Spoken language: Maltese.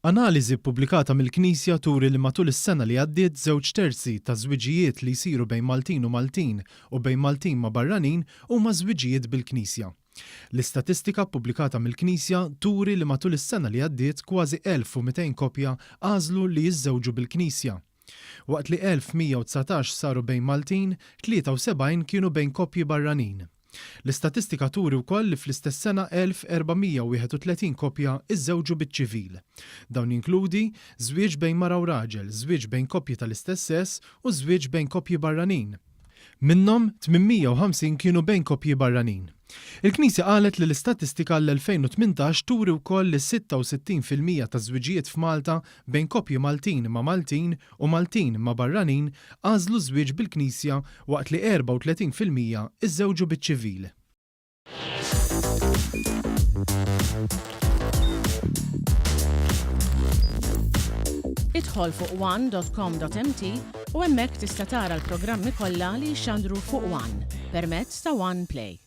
Analiżi ppubblikata mill-Knisja turi li matul is-sena li għaddiet 2/3 ta' żwiġijiet li jsiru bejn Maltin u Maltin u bejn Maltin ma' barranin huma żwiġijiet bil-Knisja. L-istatistika ppubblikata mill-Knisja turi li matul is-sena li għaddiet kważi 1200 koppja għażlu li jiżżewġu bil-Knisja. Waqt li 1119 saru bejn Maltin, 73 kienu bejn koppji barranin. L-istatistika turi wkoll li fl-istess sena 1431 koppja iżżewġu biċ-ċivil. Dawn jinkludi żwieġ bejn mara u raġel, żwieġ bejn koppji tal-istess sess u żwieġ bejn koppji barranin. Minnhom 850 kienu bejn koppji barranin. Il-Knisja qalet li l-istatistika l-2018 turi wkoll li 66% ta' żwiġijiet f'Malta bejn koppji Maltin ma' Maltin u Maltin ma' barranin għażlu żwieġ bil-Knisja waqt li 34% iżżewġu biċ-ċivil. Idħol fuq one.com.mt u hemmhekk tista' tara l-programmi kollha li jxandru fuq One permezz ta' One Play.